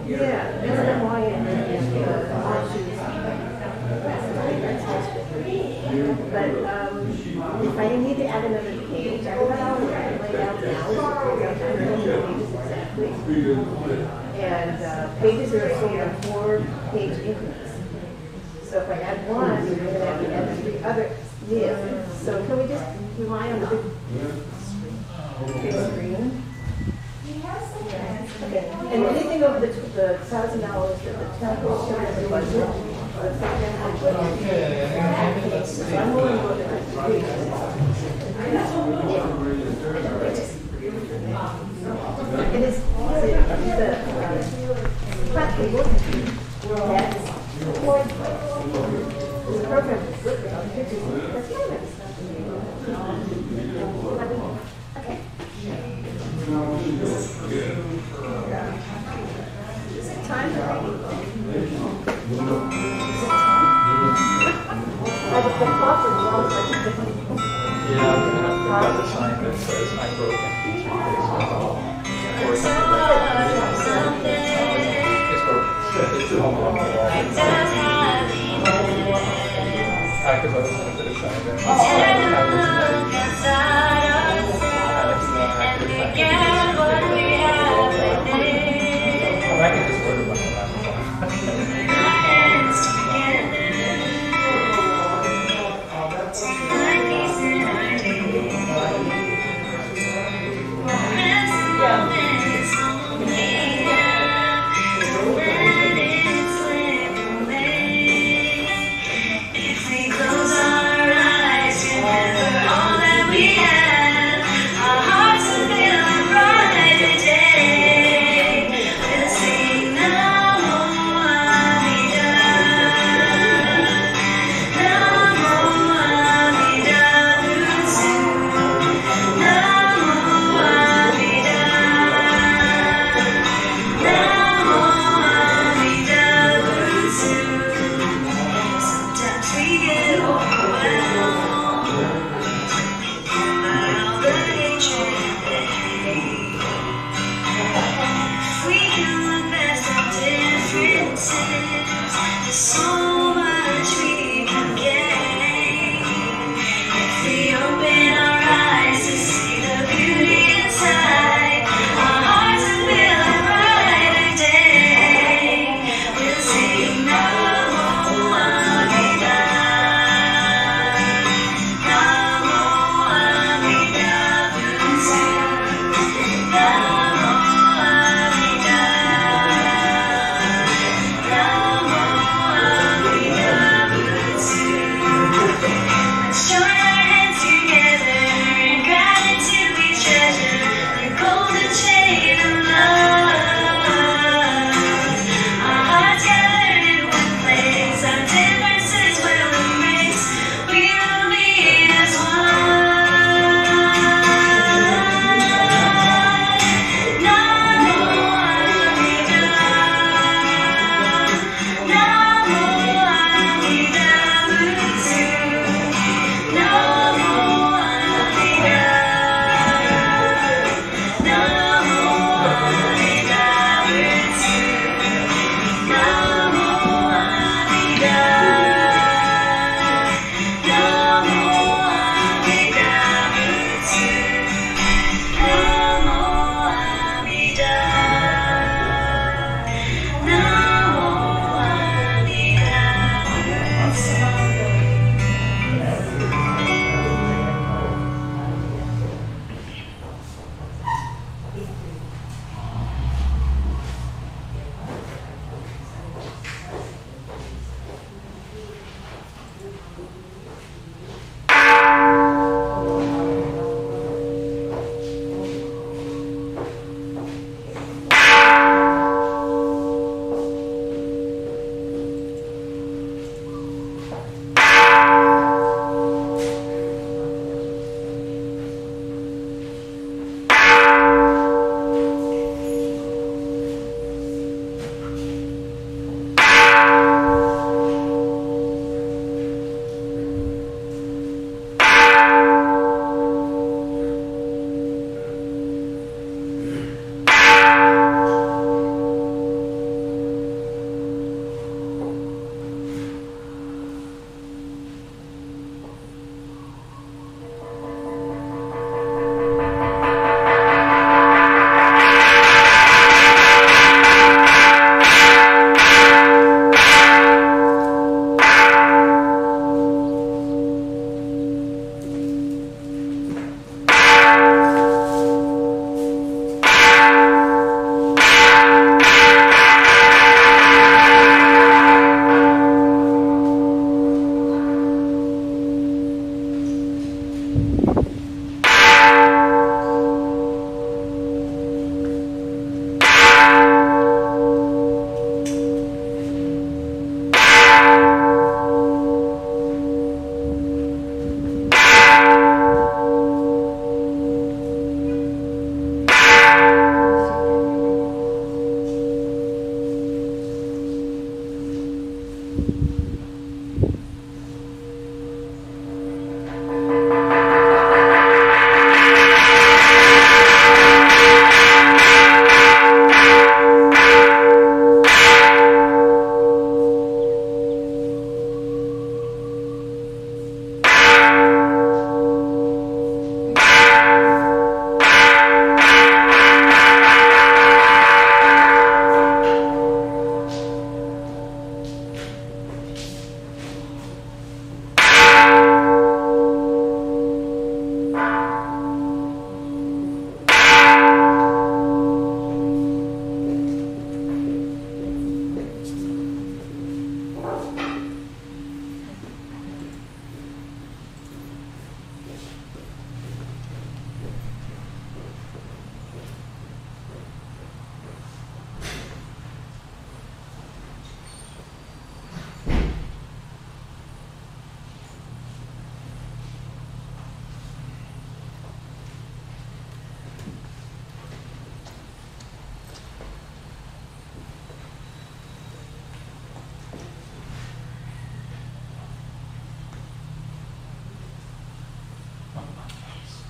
Yeah, that's why but if I need to add another page, I will lay out now exactly. And pages are sold in 4-page increments. So if I add one, then I have to add 3 other. Yeah. So can we just rely on the big screen? Okay. And anything over the $1,000 that the temple shows the budget, so I'm willing to look at this. It is the flat table that's the program is good without pictures. That's nice. Okay. Is it time to yeah, I'm going to have to sign that says I'm broken. Or something like that. It's broken. It's home along the wall. Because I was going to put a sign there. I can just order one on Amazon. Sing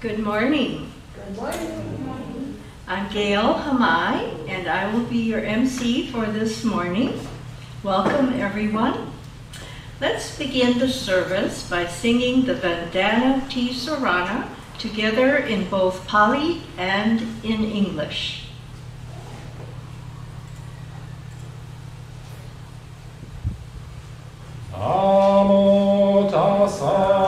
Good morning. Good morning. I'm Gail Hamai, and I will be your MC for this morning. Welcome, everyone. Let's begin the service by singing the Vandana T. Sarana together in both Pali and in English. Namo tassa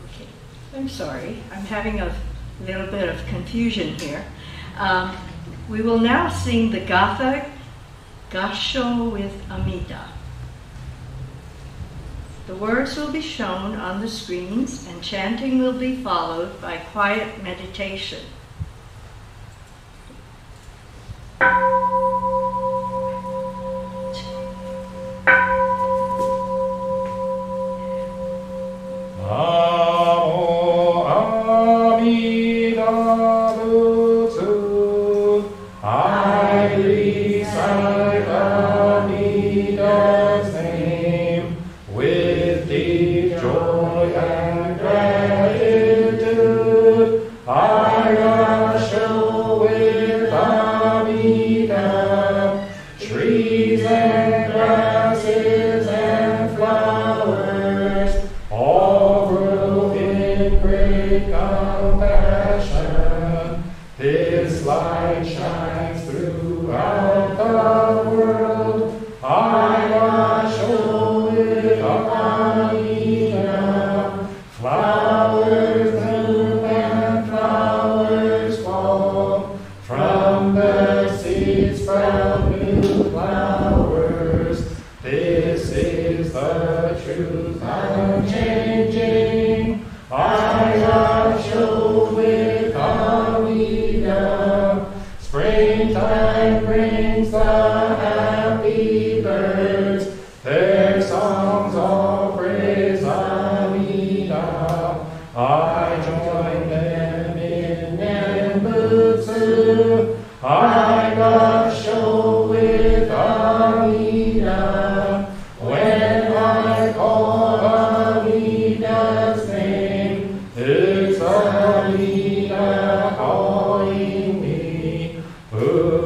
Okay, I'm sorry. I'm having a little bit of confusion here. We will now sing the Gatha Gasho with Amida. The words will be shown on the screens and chanting will be followed by quiet meditation.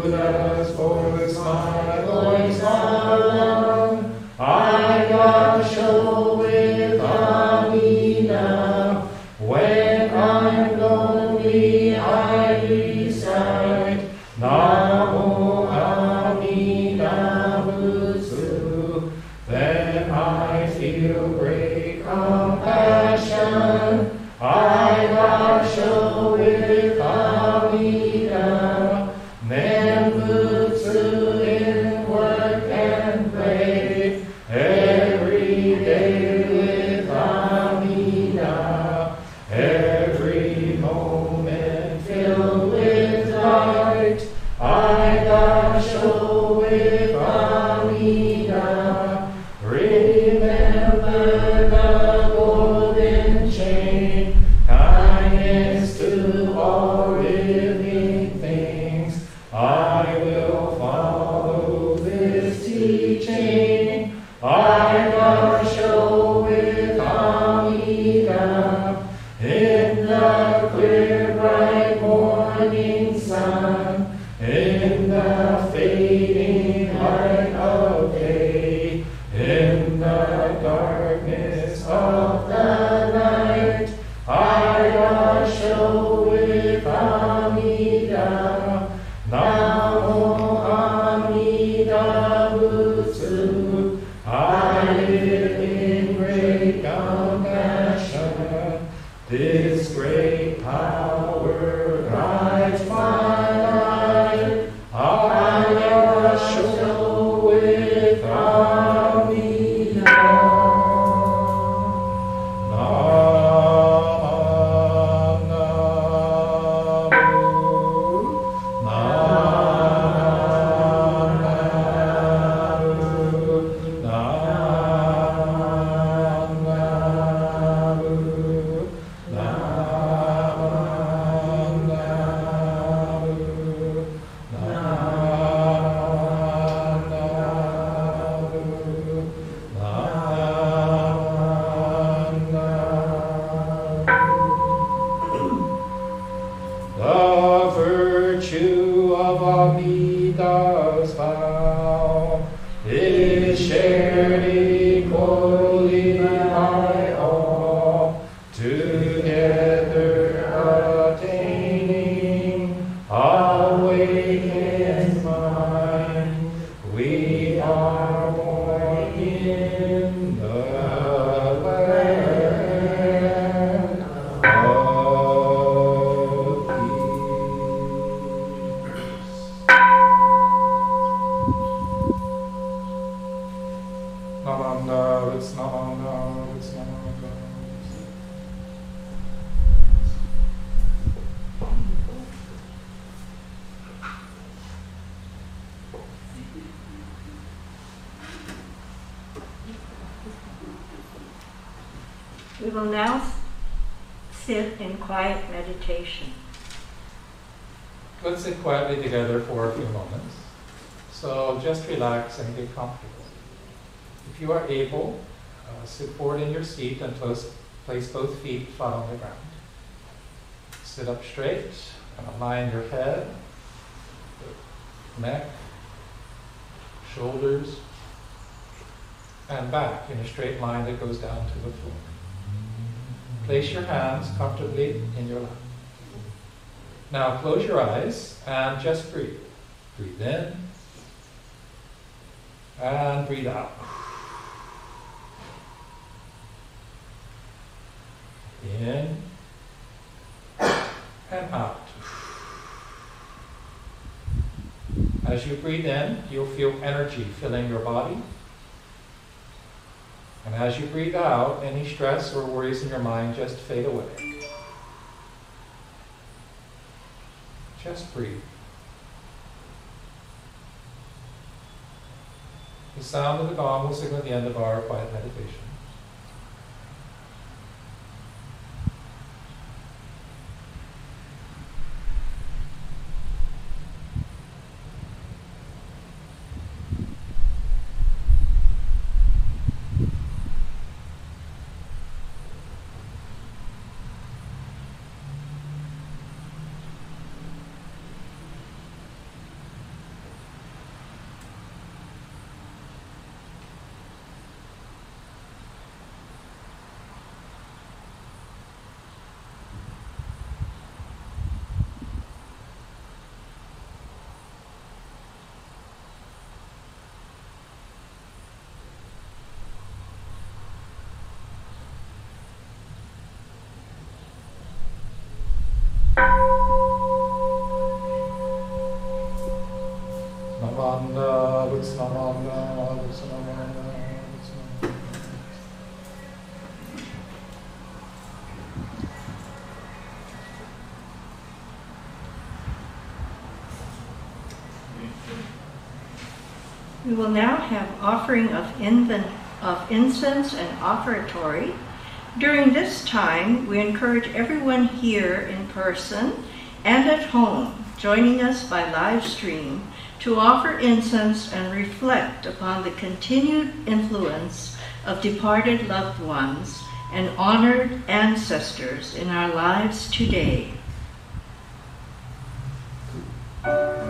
Buddha's for the virtue of Amida's vow is shared equally by all, together attaining awakened mind. We are born in the land of peace. Namanda, it's Namanda, it's Namanda. We will now sit in quiet meditation. Let's sit quietly together for a few moments. So just relax and get comfortable. If you are able, sit forward in your seat and place both feet flat on the ground. Sit up straight and align your head, neck, shoulders, and back in a straight line that goes down to the floor. Place your hands comfortably in your lap. Now close your eyes and just breathe. Breathe in and breathe out. In and out. As you breathe in, you'll feel energy filling your body. And as you breathe out, any stress or worries in your mind just fade away. Just breathe. The sound of the gong will signal the end of our quiet meditation. Namanda, Namanda, Namanda. We will now have offering of incense and offertory. During this time, we encourage everyone here in person and at home, joining us by live stream, to offer incense and reflect upon the continued influence of departed loved ones and honored ancestors in our lives today. Holy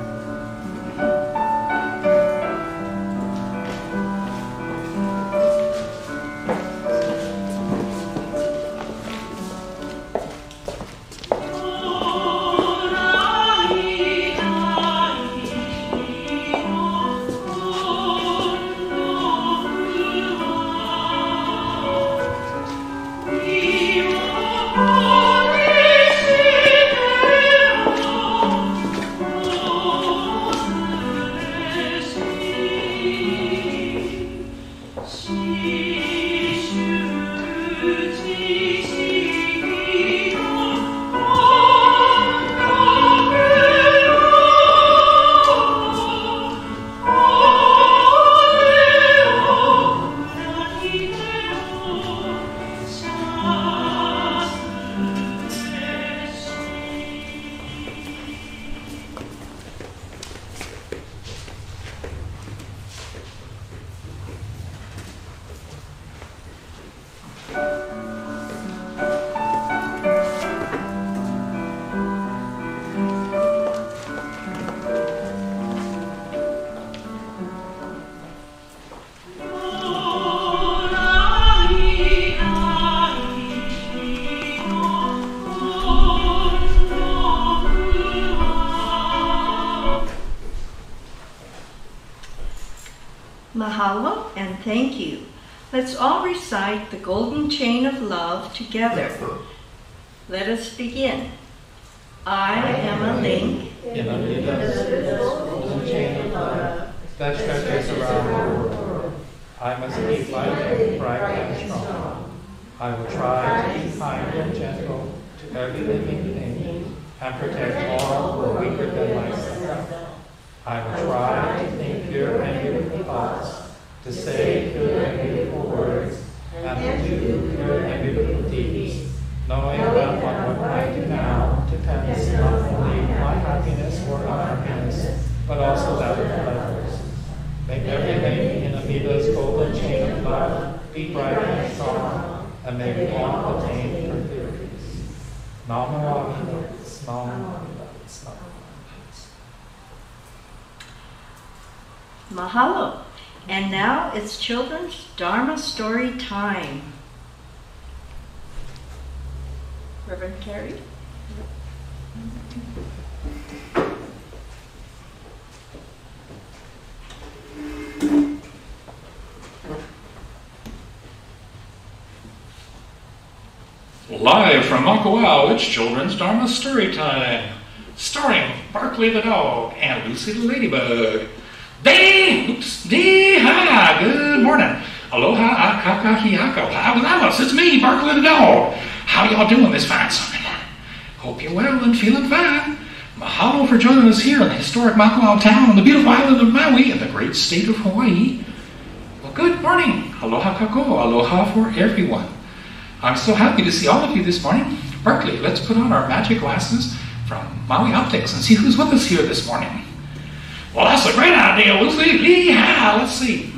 Mahalo and thank you. Let's all recite the golden chain of love together. Let us begin. I am a link In a golden chain of love that stretches around the world. I must keep life bright and strong. I will try to be kind and gentle to every living thing and protect all who are weaker than myself. I will try to think pure and beautiful thoughts, to say pure and beautiful words, and to do pure and beautiful deeds, knowing that on what I do now depends not only my happiness or unhappiness, but also that of others. Make everything in Amita's golden chain of love be bright and strong, and may we all attain perfect peace. Namo Amida, Namo Amida, Mahalo. And now it's children's Dharma story time. Reverend Carrie? Live from Makawao, it's children's Dharma story time, starring Barkley the dog and Lucy the ladybug. Dee-ha, good morning. Aloha, akakahiako. It's me, Barkley the dog. How y'all doing this fine Sunday morning? Hope you're well and feeling fine. Mahalo for joining us here in the historic Makawao town on the beautiful island of Maui in the great state of Hawaii. Well, good morning. Aloha kako, aloha for everyone. I'm so happy to see all of you this morning. Barkley, let's put on our magic glasses from Maui Optics and see who's with us here this morning. Well, that's a great idea, Lucy. Yeah, let's see.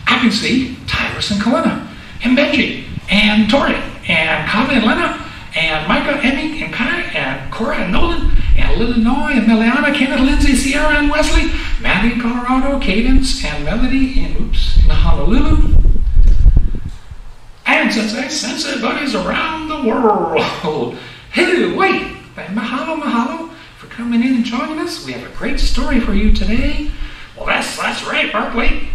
I can see Tyrus and Kalina, and Benji, and Tori, and Kava and Lena, and Micah, Emmy, and Kai, and Cora, and Nolan, and Illinois, and Meliana, Kenneth, Lindsay, Sierra, and Wesley, Maddie in Colorado, Cadence, and Melody, and in Honolulu. And sensei buddies around the world. Hey, wait, mahalo for coming in and joining us. We have a great story for you today. Well, that's right, Barkley.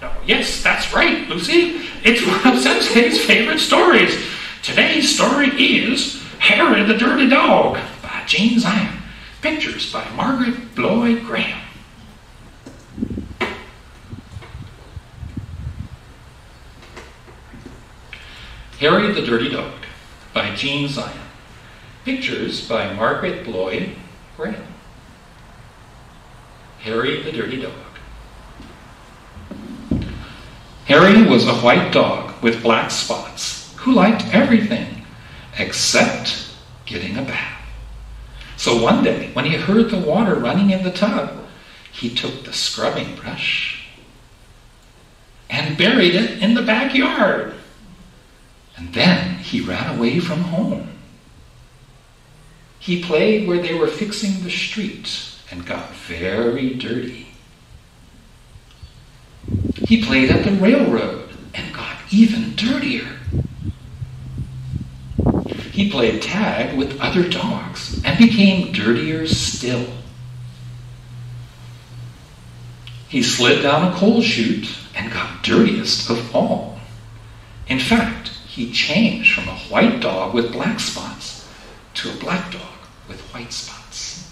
Oh, yes, that's right, Lucy. It's one of Sensei's favorite stories. Today's story is Harry the Dirty Dog by Jane Zion. Pictures by Margaret Bloyd Graham. Harry the Dirty Dog by Jane Zion. Pictures by Margaret Bloyd Graham. Harry the Dirty Dog. Harry was a white dog with black spots who liked everything except getting a bath. So one day, when he heard the water running in the tub, he took the scrubbing brush and buried it in the backyard. And then he ran away from home. He played where they were fixing the street and got very dirty. He played at the railroad and got even dirtier. He played tag with other dogs and became dirtier still. He slid down a coal chute and got dirtiest of all. In fact, he changed from a white dog with black spots to a black dog with white spots.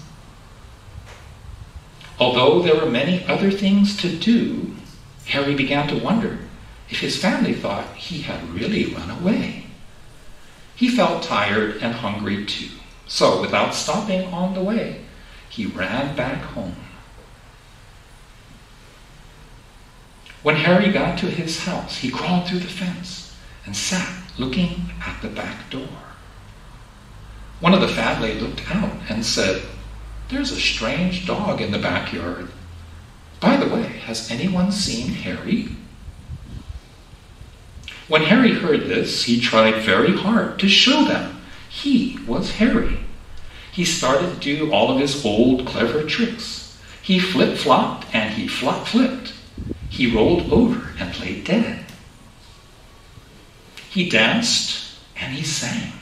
Although there were many other things to do, Harry began to wonder if his family thought he had really run away. He felt tired and hungry too, so without stopping on the way, he ran back home. When Harry got to his house, he crawled through the fence and sat looking at the back door. One of the family looked out and said, "There's a strange dog in the backyard. By the way, has anyone seen Harry?" When Harry heard this, he tried very hard to show them he was Harry. He started to do all of his old clever tricks. He flip-flopped and he flop-flipped. He rolled over and played dead. He danced and he sang.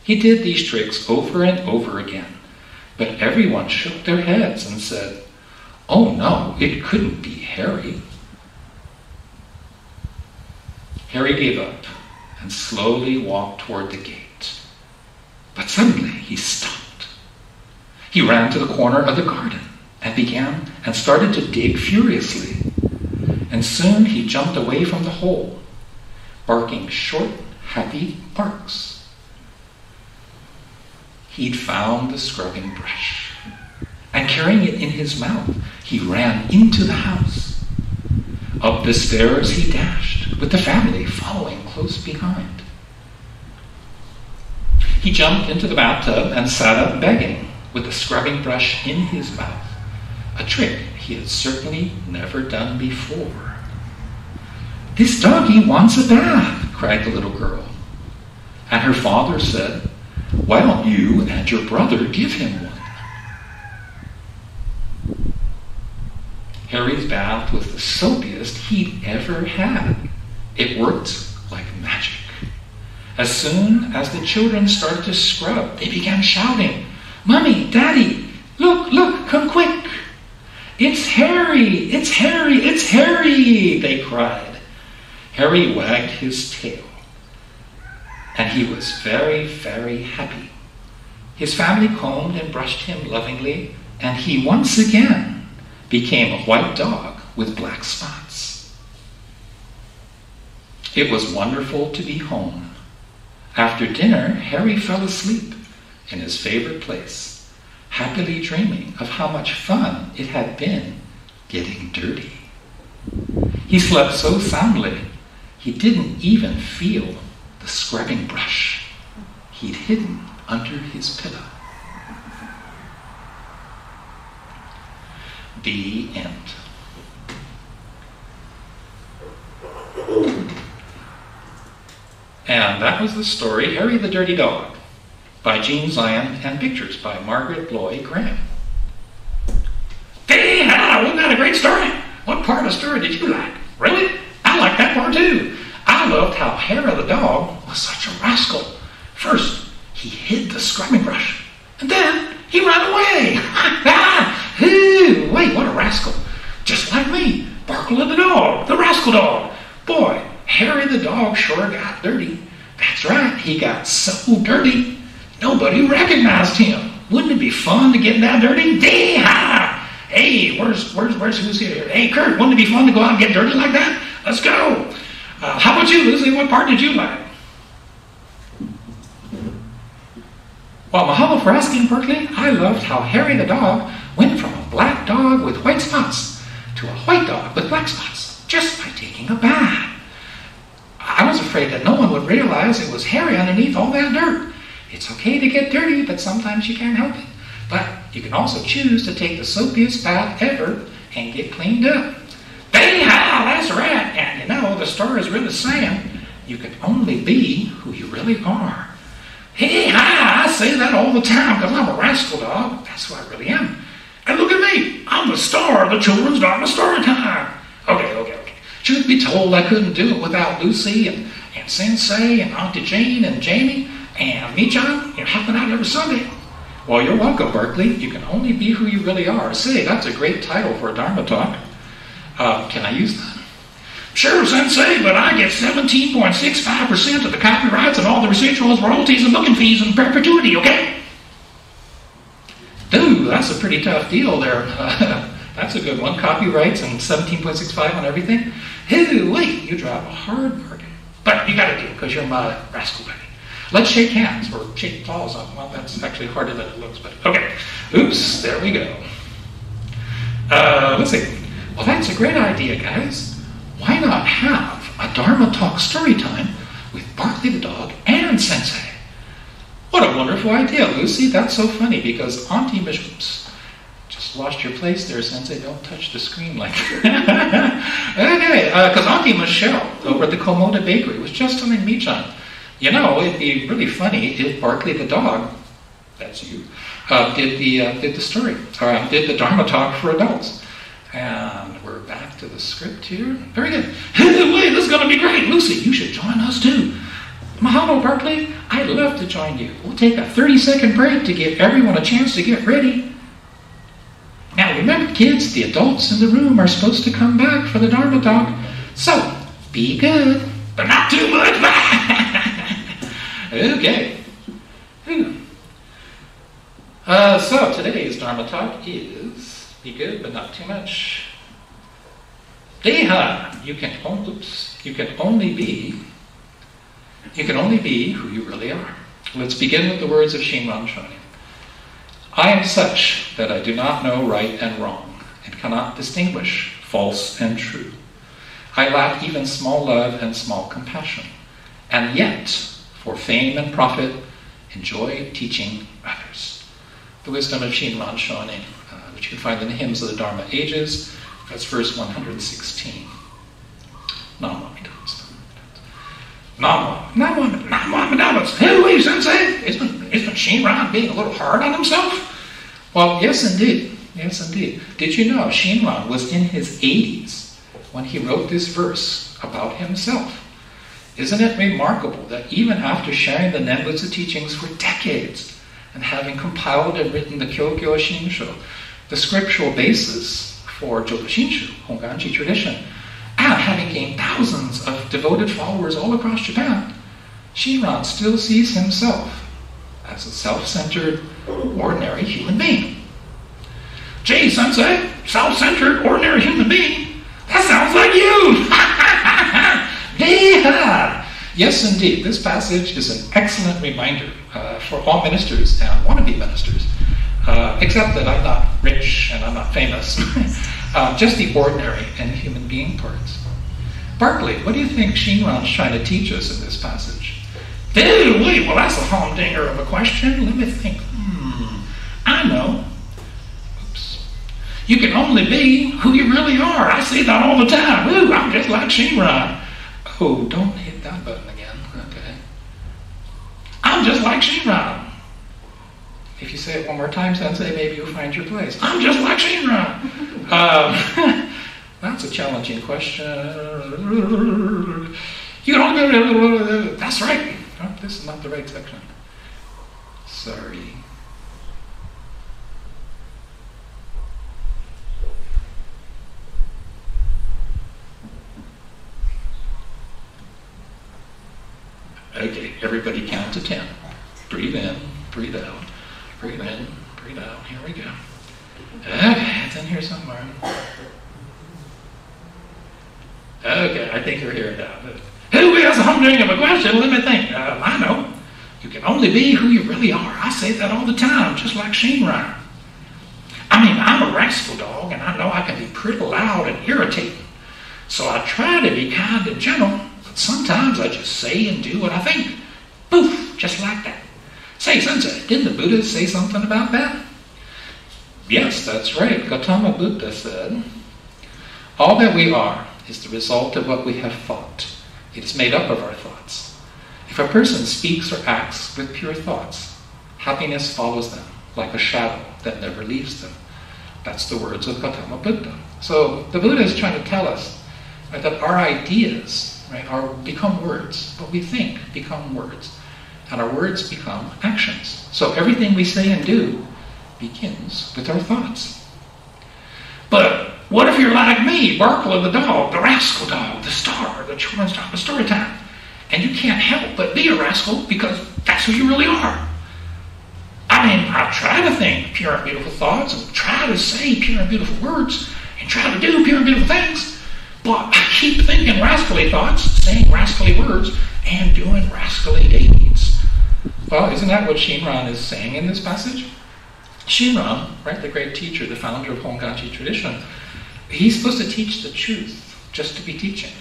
He did these tricks over and over again, but everyone shook their heads and said, Oh no, it couldn't be Harry. Harry gave up and slowly walked toward the gate. But suddenly he stopped. He ran to the corner of the garden and started to dig furiously. And soon he jumped away from the hole, barking short, happy barks. He'd found the scrubbing brush, and carrying it in his mouth, he ran into the house. Up the stairs he dashed, with the family following close behind. He jumped into the bathtub and sat up begging, with the scrubbing brush in his mouth, a trick he had certainly never done before. "This doggy wants a bath," cried the little girl. And her father said, "Why don't you and your brother give him one?" Harry's bath was the soapiest he'd ever had. It worked like magic. As soon as the children started to scrub, they began shouting, "Mommy, Daddy, look, look, come quick! It's Harry, it's Harry, it's Harry!" they cried. Harry wagged his tail, and he was very, very happy. His family combed and brushed him lovingly, and he once again became a white dog with black spots. It was wonderful to be home. After dinner, Harry fell asleep in his favorite place, happily dreaming of how much fun it had been getting dirty. He slept so soundly, he didn't even feel the scrubbing brush he'd hidden under his pillow. The end. And that was the story, Harry the Dirty Dog, by Jean Zion, and pictures by Margaret Bloy Graham. Hey, wasn't that a great story? What part of the story did you like? Really? I like that part too. I loved how Harry the dog was such a rascal. First, he hid the scrubbing brush, and then he ran away. Ooh, wait, what a rascal. Just like me, Barkle the dog, the rascal dog. Boy, Harry the dog sure got dirty. That's right, he got so dirty, nobody recognized him. Wouldn't it be fun to get that dirty? Hey, where's who's here? Hey, Kurt, wouldn't it be fun to go out and get dirty like that? Let's go. How about you, Lucy? What part did you like? Well, mahalo for asking, Berkeley. I loved how Harry the dog went from a black dog with white spots to a white dog with black spots just by taking a bath. I was afraid that no one would realize it was Harry underneath all that dirt. It's okay to get dirty, but sometimes you can't help it. But you can also choose to take the soapiest bath ever and get cleaned up. That's right. And you know, the story is really saying you can only be who you really are. I say that all the time because I'm a rascal dog. That's who I really am. And look at me. I'm the star of the children's Dharma story time. Okay. Truth be told, I couldn't do it without Lucy and Sensei and Auntie Jane and Jamie and Michan helping out every Sunday. Well, you're welcome, Berkeley. You can only be who you really are. Say, that's a great title for a Dharma talk. Can I use that? Sure, Sensei, but I get 17.65% of the copyrights and all the residuals, royalties, and booking fees in perpetuity, okay? Dude, that's a pretty tough deal there. That's a good one. Copyrights and 17.65 on everything. Hey, wait, you drive a hard bargain. But you got to do it because you're my rascal buddy. Let's shake hands or shake claws on. Well, that's actually harder than it looks, but okay. Oops, there we go. Let's see. Well, that's a great idea, guys. Why not have a Dharma talk story time with Barkley the dog and Sensei? What a wonderful idea, Lucy. That's so funny because Auntie Oops, just lost your place there, Sensei. Don't touch the screen like that. Okay, because Auntie Michelle over at the Komoda Bakery was just telling Michan, you know, it'd be really funny if Barkley the dog, that's you, did the story, or did the Dharma talk for adults. And we're back to the script here. Very good. Wait, this is going to be great. Lucy, you should join us too. Mahalo, Barkley. I'd love to join you. We'll take a 30-second break to give everyone a chance to get ready. Now remember, kids, the adults in the room are supposed to come back for the Dharma talk. So, be good, but not too much. Okay. So today's Dharma talk is be good, but not too much. Deha, you can only be who you really are. Let's begin with the words of Shinran Shonin. I am such that I do not know right and wrong, and cannot distinguish false and true. I lack even small love and small compassion, and yet, for fame and profit, enjoy teaching others. The wisdom of Shinran Shonin, which you can find in the Hymns of the Dharma Ages. That's verse 116. Hey, Sensei, isn't Shinran being a little hard on himself? Well, yes, indeed. Yes, indeed. Did you know Shinran was in his 80s when he wrote this verse about himself? Isn't it remarkable that even after sharing the Nenbutsu teachings for decades and having compiled and written the Kyokyo Shinsho, the scriptural basis for Jodo Shinshu, Hongwanji tradition, and having gained thousands of devoted followers all across Japan, Shinran still sees himself as a self-centered, ordinary human being. Gee, Sensei, self-centered, ordinary human being? That sounds like you! Yes, indeed, this passage is an excellent reminder for all ministers and wannabe ministers, except that I'm not rich and I'm not famous, just the ordinary and human being parts. Barclay, what do you think Shinran's trying to teach us in this passage? Well, that's a humdinger of a question. Let me think. I know. Oops. You can only be who you really are. I say that all the time. Ooh, I'm just like Shinran. Oh, don't hit that button again. Okay. I'm just like Shinran. If you say it one more time, Sensei, maybe you'll find your place. I'm just like Shinran. That's a challenging question. You don't. That's right. Oh, this is not the right section. Sorry. Okay, everybody count to 10. Breathe in, breathe out, breathe in, breathe out. Here we go. Okay, it's in here somewhere. Okay, I think you're here now. Who is humdinger of a question? Let me think. I know. You can only be who you really are. I say that all the time, just like Shinran. I mean, I'm a rascal dog, and I know I can be pretty loud and irritating. So I try to be kind and gentle, but sometimes I just say and do what I think. Poof, just like that. Say, Sensei, didn't the Buddha say something about that? Yes, that's right. Gautama Buddha said, all that we are is the result of what we have thought. It is made up of our thoughts. If a person speaks or acts with pure thoughts, happiness follows them like a shadow that never leaves them. That's the words of Gautama Buddha. So the Buddha is trying to tell us, right, that our ideas, right, become words. What we think become words. And our words become actions. So everything we say and do begins with our thoughts. But what if you're like me, Barkle the dog, the rascal dog, the star, the children's dog, the story time, and you can't help but be a rascal because that's who you really are? I mean, I try to think pure and beautiful thoughts and try to say pure and beautiful words and try to do pure and beautiful things, but I keep thinking rascally thoughts, saying rascally words, and doing rascally deeds. Well, isn't that what Shinran is saying in this passage? Shinran, right, the great teacher, the founder of Hongwanji tradition, he's supposed to teach the truth, just to be teaching,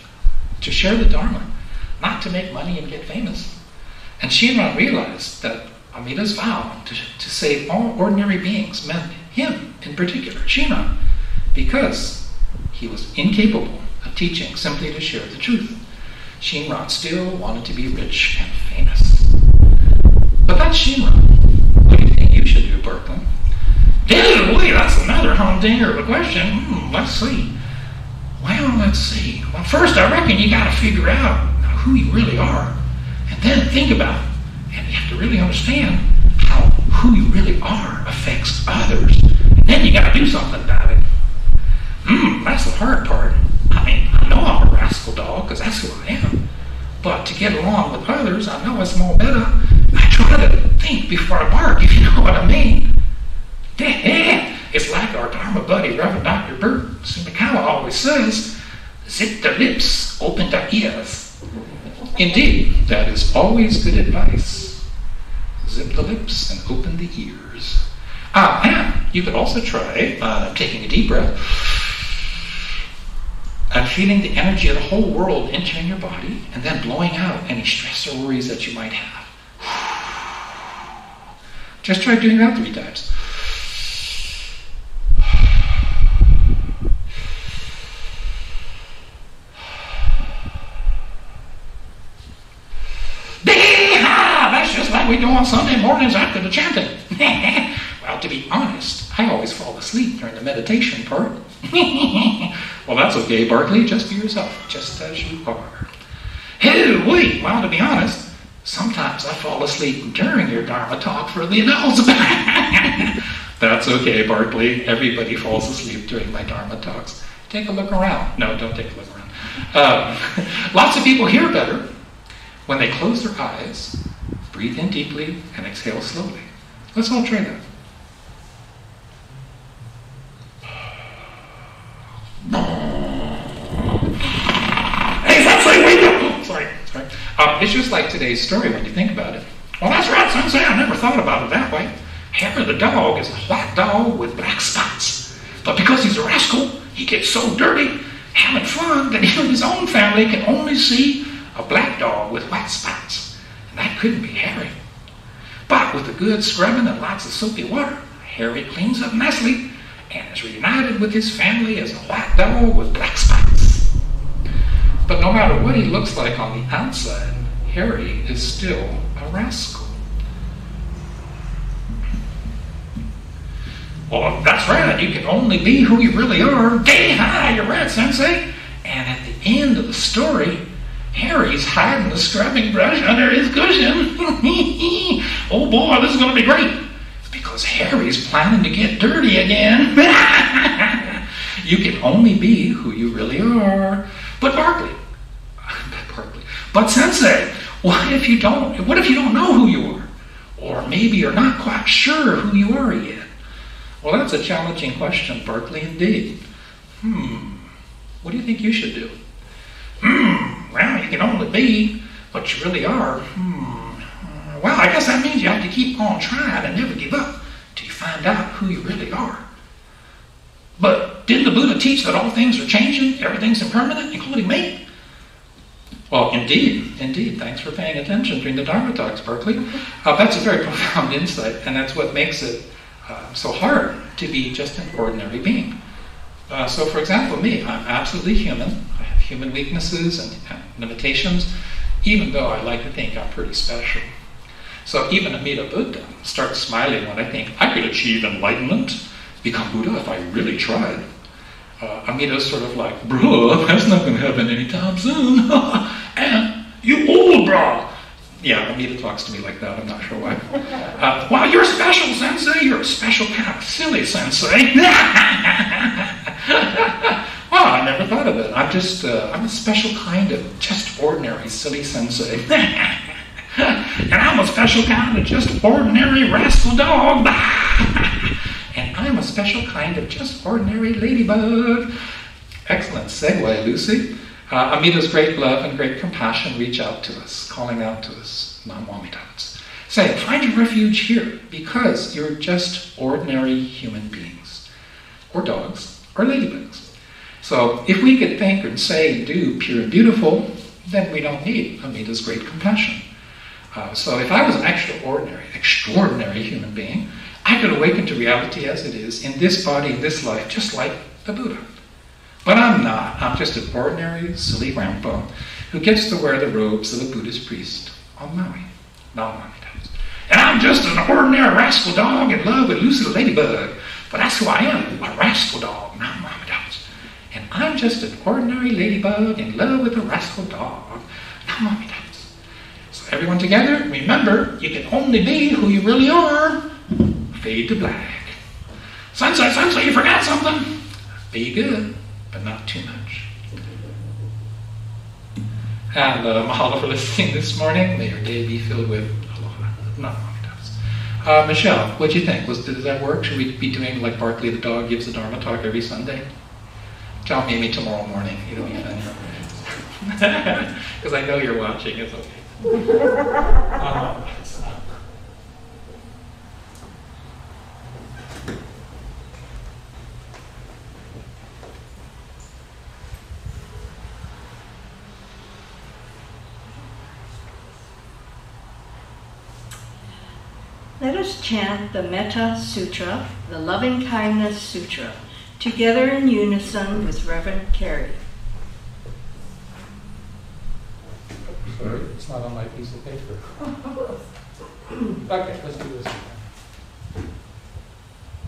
to share the Dharma, not to make money and get famous. And Shinran realized that Amida's vow to save all ordinary beings meant him in particular, Shinran, because he was incapable of teaching simply to share the truth. Shinran still wanted to be rich and famous. But that's Shinran. What do you think you should do, Berkeley? Boy, that's another humdinger of a question. Let's see. Well, let's see. Well, first, I reckon you got to figure out who you really are, and then think about it. And you have to really understand how who you really are affects others, then you gotta do something about it. That's the hard part. I mean, I know I'm a rascal dog, because that's who I am. But to get along with others, I know it's more better. I try to think before I bark, if you know what I mean. It's like our Dharma buddy, Reverend Dr. Bert Makawao always says, zip the lips, open the ears. Indeed, that is always good advice. Zip the lips and open the ears. And you could also try taking a deep breath and feeling the energy of the whole world entering your body, and then blowing out any stress or worries that you might have. Just try doing that 3 times. That's just like we do on Sunday mornings after the chanting. Well, to be honest, I always fall asleep during the meditation part. Well, that's okay, Barkley. Just be yourself, just as you are. Hey, wait. Well, to be honest, sometimes I fall asleep during your Dharma talk for the adults. That's okay, Barkley. Everybody falls asleep during my Dharma talks. Take a look around. No, don't take a look around. Lots of people hear better when they close their eyes, breathe in deeply, and exhale slowly. Let's all try that. Hey, Sensei, wake up! Sorry. It's just like today's story when you think about it. Well, that's right, Sensei. I never thought about it that way. Harry the dog is a white dog with black spots. But because he's a rascal, he gets so dirty, having fun, that even his own family can only see a black dog with white spots. And that couldn't be Harry. But with a good scrubbing and lots of soapy water, Harry cleans up nicely and is reunited with his family as a white dog with black spots. But no matter what he looks like on the outside, Harry is still a rascal. Well, that's right. You can only be who you really are. You're right, Sensei. And at the end of the story, Harry's hiding the scrubbing brush under his cushion. Oh boy, this is going to be great. Because Harry's planning to get dirty again. You can only be who you really are. But But Sensei, what if you don't know who you are? Or maybe you're not quite sure who you are yet. Well, that's a challenging question, Barkley, indeed. What do you think you should do? Well, you can only be what you really are. Well, I guess that means you have to keep on trying and never give up till you find out who you really are. But didn't the Buddha teach that all things are changing, everything's impermanent, including me? Well, indeed. Thanks for paying attention during the Dharma talks, Barkley. That's a very profound insight, and that's what makes it so hard to be just an ordinary being. So, for example, me, I'm absolutely human. I have human weaknesses and limitations, even though I like to think I'm pretty special. So even Amida Buddha starts smiling when I think I could achieve enlightenment, become Buddha if I really tried. Amida's sort of like, bruh, that's not going to happen anytime soon. And you old, bruh. Yeah, Amida talks to me like that. I'm not sure why. Well, you're special, Sensei. You're a special kind of silly Sensei. Well, I never thought of it. I'm a special kind of just ordinary silly Sensei. And I'm a special kind of just ordinary rascal dog. And I'm a special kind of just ordinary ladybug. Excellent segue, Lucy. Amida's great love and great compassion reach out to us, calling out to us, non-wamitats. Say, find your refuge here, because you're just ordinary human beings, or dogs, or ladybugs. So if we could think and say and do pure and beautiful, then we don't need Amida's great compassion. So if I was an extraordinary human being, I could awaken to reality as it is in this body, in this life, just like the Buddha. But I'm not. I'm just an ordinary, silly grandpa who gets to wear the robes of a Buddhist priest on Maui, non-wamitats. And I'm just an ordinary rascal dog in love with Lucy the ladybug. But that's who I am, a rascal dog, non-wamitats. And I'm just an ordinary ladybug in love with a rascal dog, non-wamitats. So everyone together, remember, you can only be who you really are. Fade to black. Sensei, essentially you forgot something. Be good, but not too much. And mahalo for listening this morning. May your day be filled with not aloha. Michelle, what do you think? Does that work? Should we be doing like Barkley the dog gives the Dharma talk every Sunday? Tell me tomorrow morning. It'll be fun. Because I know you're watching. It's okay. Let us chant the Metta Sutra, the Loving Kindness Sutra, together in unison with Reverend Carey. Sorry, it's not on my piece of paper. Okay, let's do this again.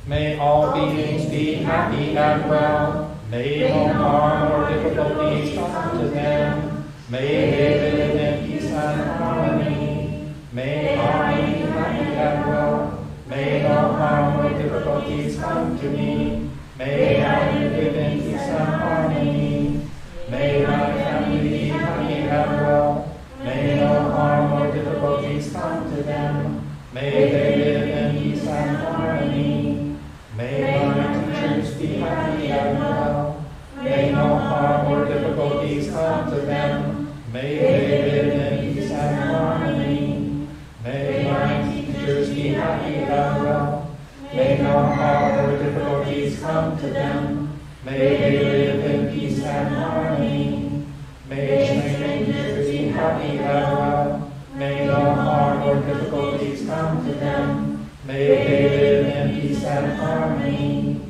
May all beings be happy and well. May no harm or difficulties come to them. May they live in peace and harmony. May I be happy and well. May no harm or difficulties come to me. May I live in peace and harmony. May my family be happy and well. May no harm or difficulties come to them. May they live in peace and harmony. May my teachers be happy and well. May no harm or difficulties come to them. May they live in peace and harmony. May my teachers be happy and well. May no harm or difficulties come to them. May they live in peace and harmony. May strangers be happy and well. May no harm or difficulties come to them. May they live in peace and harmony.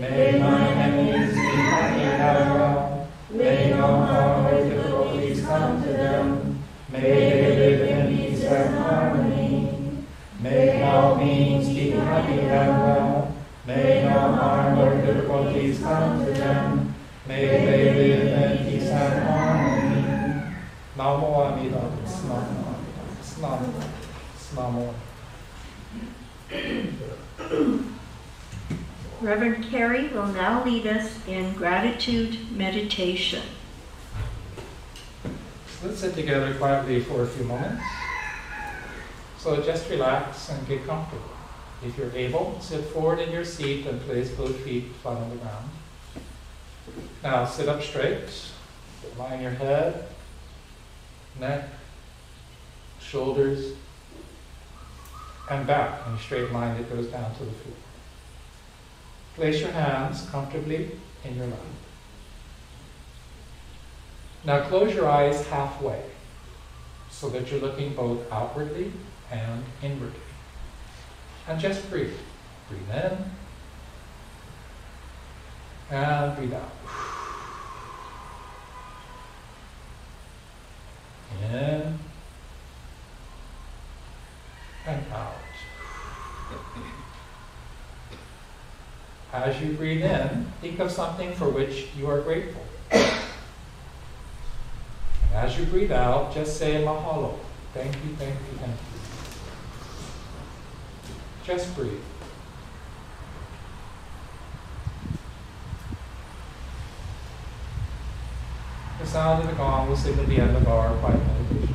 May my enemies be happy and well. May no harm or difficulties come to them. May they live in peace and harmony. May all beings be happy and well. May no harm or difficulties come to them. May they live in peace and harmony. Namo Amida, Namo Amida, Namo. Reverend Carey will now lead us in gratitude meditation. Let's sit together quietly for a few moments. So just relax and get comfortable. If you're able, sit forward in your seat and place both feet flat on the ground. Now sit up straight, line your head, neck, shoulders, and back in a straight line that goes down to the floor. Place your hands comfortably in your lap. Now close your eyes halfway so that you're looking both outwardly and inwardly. And just breathe. Breathe in and breathe out. In and out. As you breathe in, think of something for which you are grateful. And as you breathe out, just say mahalo. Thank you, thank you, thank you. Just breathe. The sound of the gong will signal the end of our quiet meditation.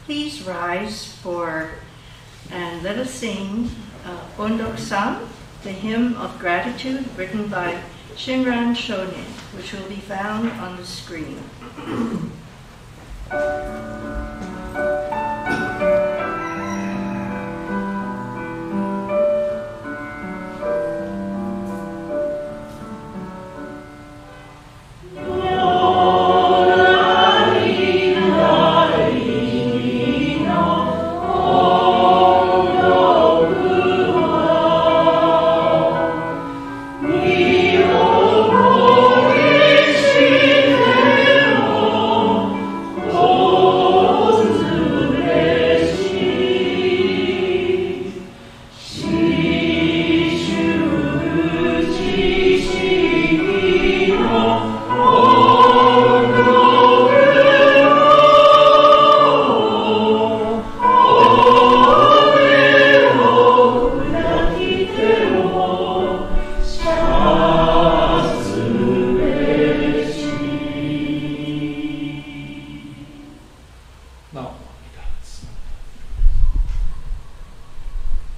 please rise and let us sing Ondok-san, the hymn of gratitude written by Shinran Shonin, which will be found on the screen.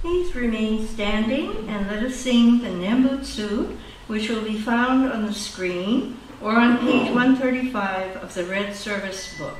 Please remain standing and let us sing the Nembutsu, which will be found on the screen or on page 135 of the Red Service book.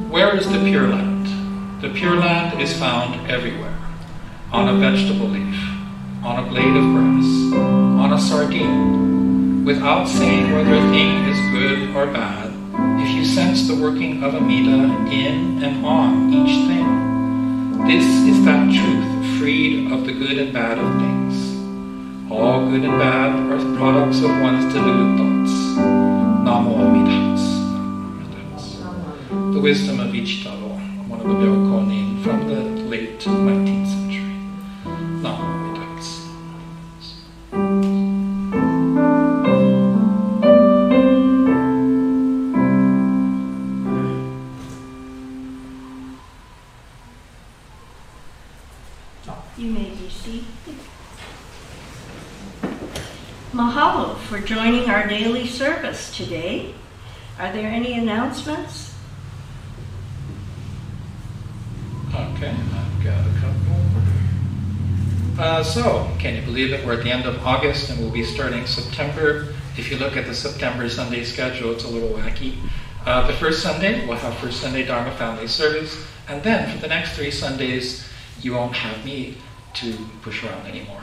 Where is the Pure Land? The Pure Land is found everywhere. On a vegetable leaf, on a blade of grass, on a sardine. Without saying whether a thing is good or bad, if you sense the working of Amida in and on each thing, this is that truth freed of the good and bad of things. All good and bad are products of one's deluded thoughts. Namo Amida. The wisdom of Ichitaro, one of the Myokonin from the late 19th century. Namo Amida. You may be seated. Mahalo for joining our daily service today. Are there any announcements? Okay, I've got a couple. So, can you believe it? We're at the end of August and we'll be starting September. If you look at the September Sunday schedule, it's a little wacky. The first Sunday, we'll have First Sunday Dharma Family Service. And then for the next 3 Sundays, you won't have me to push around anymore.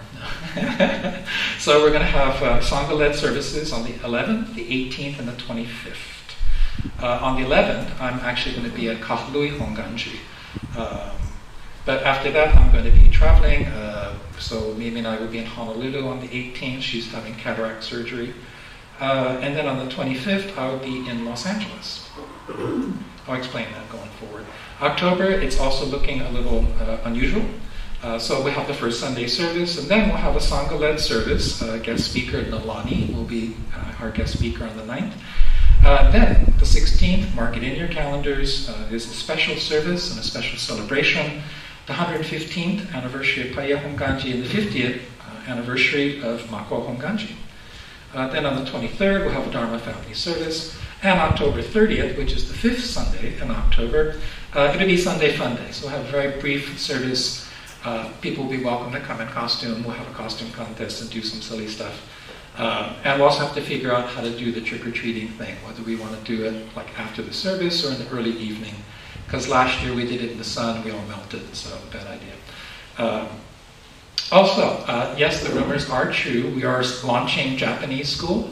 So we're going to have Sangha-led services on the 11th, the 18th, and the 25th. On the 11th, I'm actually going to be at Kahlui Hongwanji. But after that, I'm going to be traveling. So Mimi and I will be in Honolulu on the 18th. She's having cataract surgery. And then on the 25th, I'll be in Los Angeles. I'll explain that going forward. October, it's also looking a little unusual. So we have the first Sunday service, and then we'll have a Sangha-led service. Guest speaker Nalani will be our guest speaker on the 9th. Then, the 16th, mark it in your calendars, is a special service and a special celebration. The 115th anniversary of Paya Hongwanji and the 50th anniversary of Makawao Hongwanji. Then on the 23rd, we'll have a Dharma Family Service. And October 30th, which is the 5th Sunday in October, it'll be Sunday Fun Day. So we'll have a very brief service People will be welcome to come in costume. We'll have a costume contest and do some silly stuff. And we'll also have to figure out how to do the trick-or-treating thing, whether we want to do it like after the service or in the early evening. Because last year we did it in the sun, we all melted, so bad idea. Also, yes, the rumors are true. We are launching Japanese school,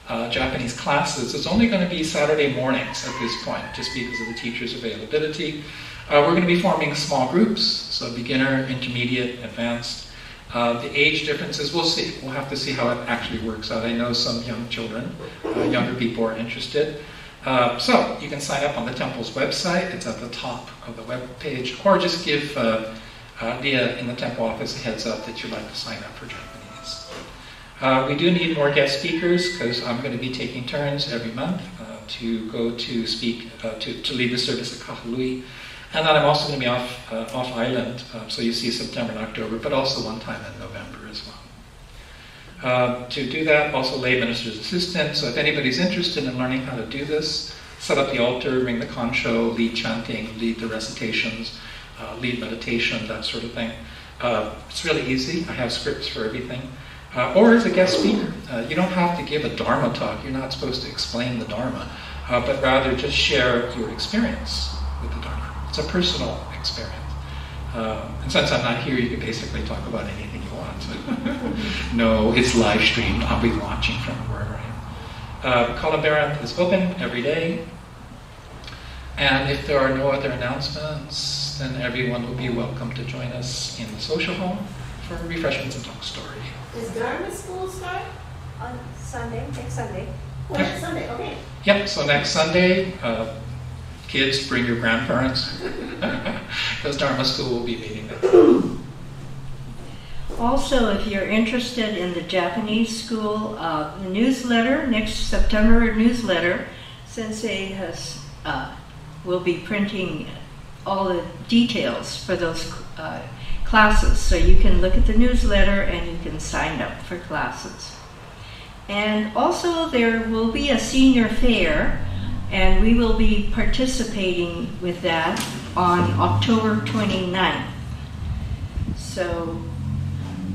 Japanese classes. It's only going to be Saturday mornings at this point, just because of the teachers' availability. We're going to be forming small groups, so beginner, intermediate, advanced. The age differences, we'll see. We'll have to see how it actually works out. I know some young children, younger people are interested. So you can sign up on the temple's website. It's at the top of the web page, or just give Leah in the temple office a heads up that you'd like to sign up for Japanese. We do need more guest speakers because I'm going to be taking turns every month to go to speak, to lead the service at Kahului. And then I'm also going to be off island, so you see September and October, but also one time in November as well. To do that, also lay minister's assistant, so if anybody's interested in learning how to do this, set up the altar, ring the concho, lead chanting, lead the recitations, lead meditation, that sort of thing. It's really easy. I have scripts for everything. Or as a guest speaker. You don't have to give a Dharma talk. You're not supposed to explain the Dharma, but rather just share your experience with the Dharma. It's a personal experience. And since I'm not here, you can basically talk about anything you want. No, it's live streamed. I'll be watching from wherever I am. Columbarium is open every day. And if there are no other announcements, then everyone will be welcome to join us in the social hall for refreshments and talk story. Does Dharma school start? On Sunday, next Sunday. Oh, next Sunday, okay. Yep, so next Sunday, kids, bring your grandparents, because Dharma school will be meeting them. Also, if you're interested in the Japanese school, the newsletter, next September newsletter, Sensei will be printing all the details for those classes. So you can look at the newsletter and you can sign up for classes. And also there will be a senior fair, and we will be participating with that on October 29th. So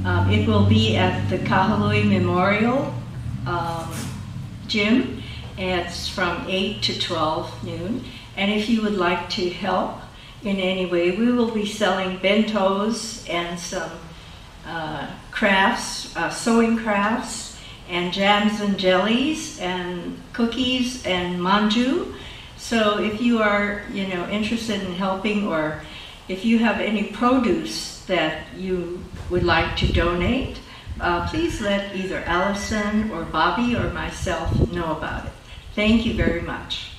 it will be at the Kahului Memorial Gym. It's from 8 to 12 noon. And if you would like to help in any way, we will be selling bentos and some crafts, sewing crafts, and jams and jellies and cookies and manju. So if you are, interested in helping, or if you have any produce that you would like to donate, please let either Allison or Bobby or myself know about it. Thank you very much.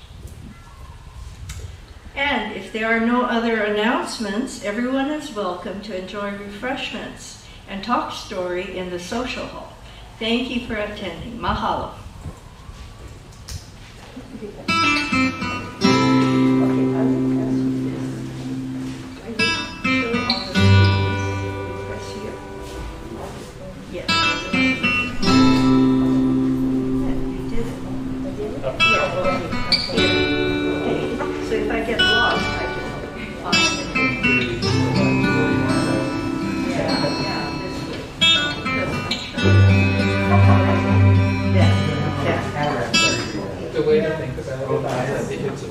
And if there are no other announcements, everyone is welcome to enjoy refreshments and talk story in the social hall. Thank you for attending. Mahalo. Okay, I'm going to ask you this. Are you sure all the students press here? Yes. You did it. I did it? Yeah. Okay. So if I get lost, I just find it. Yeah, this way. The way to think about it is that it's a